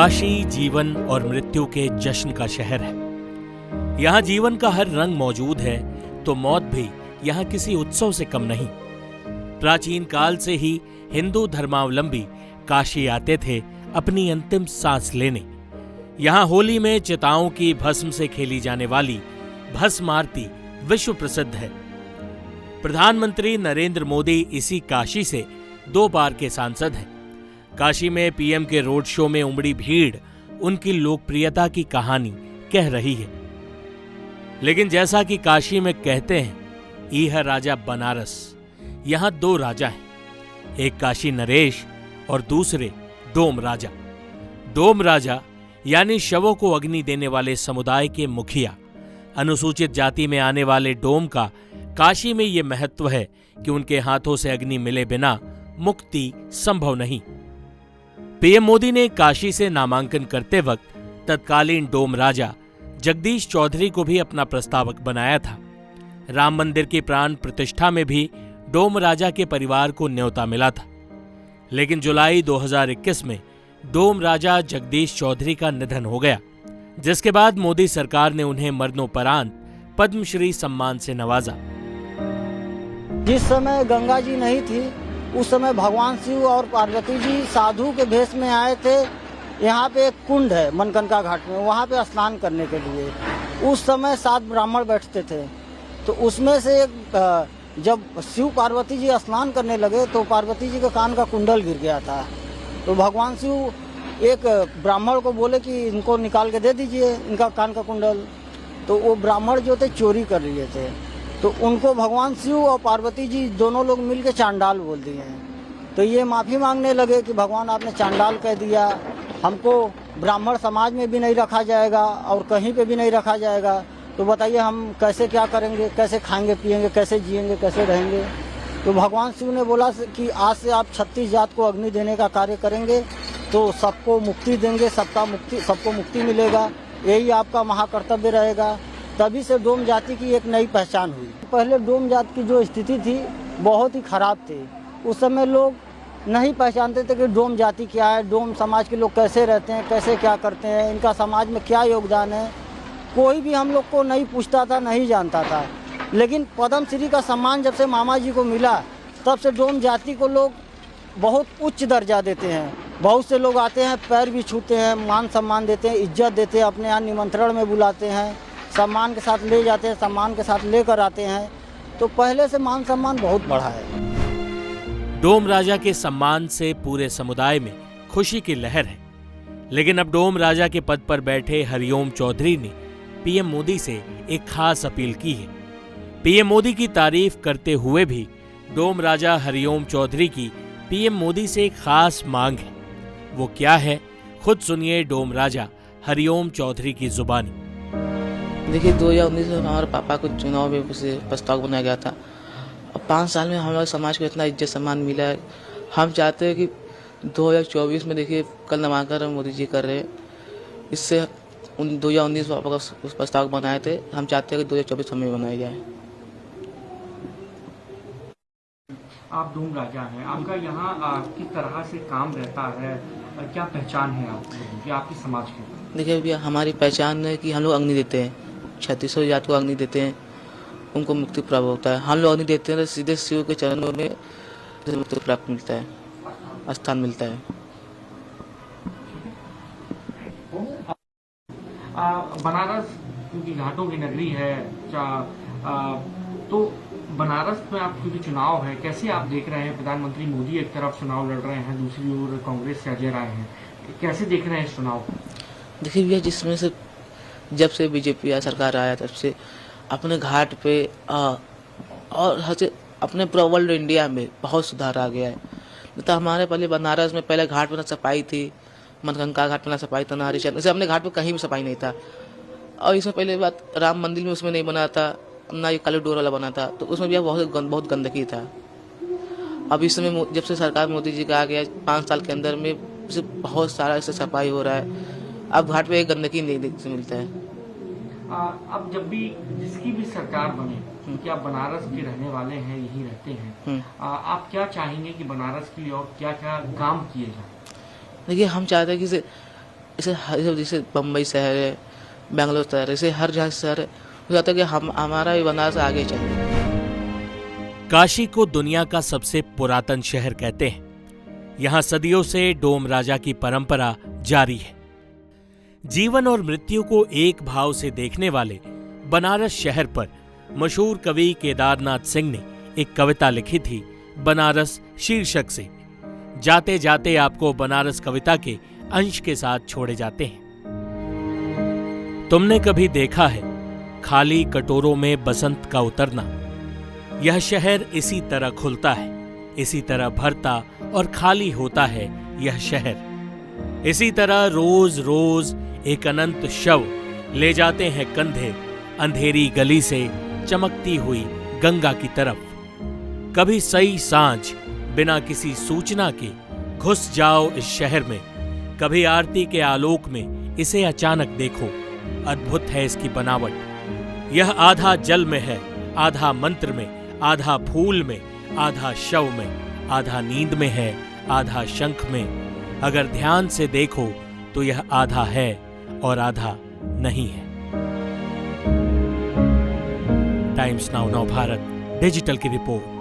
काशी जीवन और मृत्यु के जश्न का शहर है। यहाँ जीवन का हर रंग मौजूद है तो मौत भी यहाँ किसी उत्सव से कम नहीं। प्राचीन काल से ही हिंदू धर्मावलंबी काशी आते थे अपनी अंतिम सांस लेने। यहाँ होली में चिताओं की भस्म से खेली जाने वाली भस्म आरती विश्व प्रसिद्ध है। प्रधानमंत्री नरेंद्र मोदी इसी काशी से 2 बार के सांसद हैं। काशी में पीएम के रोड शो में उमड़ी भीड़ उनकी लोकप्रियता की कहानी कह रही है। लेकिन जैसा कि काशी में कहते हैं, इह राजा बनारस, यहां 2 राजा हैं, एक काशी नरेश और दूसरे डोम राजा। डोम राजा यानी शवों को अग्नि देने वाले समुदाय के मुखिया। अनुसूचित जाति में आने वाले डोम का काशी में ये महत्व है कि उनके हाथों से अग्नि मिले बिना मुक्ति संभव नहीं। पीएम मोदी ने काशी से नामांकन करते वक्त तत्कालीन डोम राजा जगदीश चौधरी को भी अपना प्रस्तावक बनाया था। राम मंदिर की प्राण प्रतिष्ठा में भी डोम राजा के परिवार को न्योता मिला था। लेकिन जुलाई 2021 में डोम राजा जगदीश चौधरी का निधन हो गया, जिसके बाद मोदी सरकार ने उन्हें मरणोपरांत पद्मश्री सम्मान से नवाजा। जिस समय गंगा जी नहीं थी उस समय भगवान शिव और पार्वती जी साधु के भेष में आए थे। यहाँ पे एक कुंड है मनकनका घाट में, वहाँ पे स्नान करने के लिए उस समय 7 ब्राह्मण बैठते थे। तो उसमें से एक जब शिव पार्वती जी स्नान करने लगे तो पार्वती जी के कान का कुंडल गिर गया था। तो भगवान शिव एक ब्राह्मण को बोले कि इनको निकाल के दे दीजिए इनका कान का कुंडल। तो वो ब्राह्मण जो थे चोरी कर लिए थे, तो उनको भगवान शिव और पार्वती जी दोनों लोग मिलके चांडाल बोल दिए हैं। तो ये माफ़ी मांगने लगे कि भगवान आपने चांडाल कह दिया, हमको ब्राह्मण समाज में भी नहीं रखा जाएगा और कहीं पे भी नहीं रखा जाएगा। तो बताइए हम कैसे क्या करेंगे, कैसे खाएंगे पिएंगे, कैसे जिएंगे, कैसे रहेंगे। तो भगवान शिव ने बोला कि आज से आप 36 जात को अग्नि देने का कार्य करेंगे तो सबको मुक्ति देंगे, सबको मुक्ति मिलेगा, यही आपका महाकर्तव्य रहेगा। तभी से डोम जाति की एक नई पहचान हुई। पहले डोम जाति की जो स्थिति थी बहुत ही खराब थी। उस समय लोग नहीं पहचानते थे कि डोम जाति क्या है, डोम समाज के लोग कैसे रहते हैं, कैसे क्या करते हैं, इनका समाज में क्या योगदान है। कोई भी हम लोग को नहीं पूछता था, नहीं जानता था। लेकिन पद्मश्री का सम्मान जब से मामा जी को मिला तब से डोम जाति को लोग बहुत उच्च दर्जा देते हैं। बहुत से लोग आते हैं, पैर भी छूते हैं, मान सम्मान देते हैं, इज्जत देते हैं, अपने यहाँ निमंत्रण में बुलाते हैं, सम्मान के साथ ले जाते हैं, सम्मान के साथ लेकर आते हैं। तो पहले से मान सम्मान बहुत बढ़ा है। डोम राजा के सम्मान से पूरे समुदाय में खुशी की लहर है। लेकिन अब डोम राजा के पद पर बैठे हरिओम चौधरी ने पीएम मोदी से एक खास अपील की है। पीएम मोदी की तारीफ करते हुए भी डोम राजा हरिओम चौधरी की पीएम मोदी से एक खास मांग है। वो क्या है, खुद सुनिए डोम राजा हरिओम चौधरी की जुबानी। देखिए 2019 में हमारे पापा को चुनाव में उसे प्रस्ताव बनाया गया था। अब 5 साल में हमारे समाज को इतना इज्जत सम्मान मिला है। हम चाहते हैं कि 2024 में देखिए कल नामांकन मोदी जी कर रहे हैं। इससे 2019 में पापा का उस प्रस्ताव बनाए थे, हम चाहते हैं कि 2024 हमें बनाया जाए। आप डोम राजा हैं, आपका यहाँ किस तरह से काम रहता है, क्या पहचान है आपकी, आपके समाज की? देखिए भैया हमारी पहचान है कि हम लोग अग्नि देते हैं, 3600 जात को अग्नि देते हैं, उनको मुक्ति प्राप्त होता है। हम लोग अग्नि देते हैं तो सीधे शिव के चरणों में मुक्ति प्राप्त मिलता है, स्थान मिलता है। बनारस क्योंकि घाटों की नगरी है, तो बनारस में आप क्योंकि चुनाव है, कैसे आप देख रहे हैं? प्रधानमंत्री मोदी एक तरफ चुनाव लड़ रहे हैं, दूसरी ओर कांग्रेस से अजय राय हैं, कैसे देख रहे हैं इस चुनाव को? देखिए भैया जिसमें से जब से बीजेपी या सरकार आया तब से अपने घाट पे और अपने पूरा वर्ल्ड इंडिया में बहुत सुधार आ गया है। तो हमारे पहले बनारस में पहले घाट पर ना सफाई थी, मनकंका घाट पर ना सफाई था, ना हरिशंकर, जैसे अपने घाट पर कहीं भी सफाई नहीं था। और इसमें पहले बात राम मंदिर में उसमें नहीं बना था, ना ये काली डोर वाला बना था, तो उसमें भी बहुत गंदगी था। अब इस समय जब से सरकार मोदी जी का आ गया 5 साल के अंदर में बहुत सारा इससे सफाई हो रहा है। अब घाट पे गंदगी नहीं देखने से मिलता है। अब जब भी जिसकी भी सरकार बने, कि आप बनारस के रहने वाले हैं, यहीं रहते हैं, आप क्या चाहेंगे कि बनारस के लिए और क्या क्या काम किए जाए? देखिए हम चाहते हैं कि जैसे बम्बई शहर है, बेंगलोर शहर है, ऐसे हर जगह शहर है, हो जाता है कि हमारा भी बनारस आगे चले। काशी को दुनिया का सबसे पुरातन शहर कहते हैं। यहां सदियों से डोम राजा की परंपरा जारी है। जीवन और मृत्यु को एक भाव से देखने वाले बनारस शहर पर मशहूर कवि केदारनाथ सिंह ने एक कविता लिखी थी, बनारस शीर्षक से। जाते जाते आपको बनारस कविता के अंश के साथ छोड़े जाते हैं। तुमने कभी देखा है खाली कटोरों में बसंत का उतरना? यह शहर इसी तरह खुलता है, इसी तरह भरता और खाली होता है यह शहर। इसी तरह रोज रोज एक अनंत शव ले जाते हैं कंधे अंधेरी गली से चमकती हुई गंगा की तरफ। कभी सही सांझ बिना किसी सूचना के घुस जाओ इस शहर में, कभी आरती के आलोक में इसे अचानक देखो। अद्भुत है इसकी बनावट। यह आधा जल में है, आधा मंत्र में, आधा फूल में, आधा शव में, आधा नींद में है, आधा शंख में। अगर ध्यान से देखो तो यह आधा है और आधा नहीं है। टाइम्स नाउ नव भारत डिजिटल की रिपोर्ट।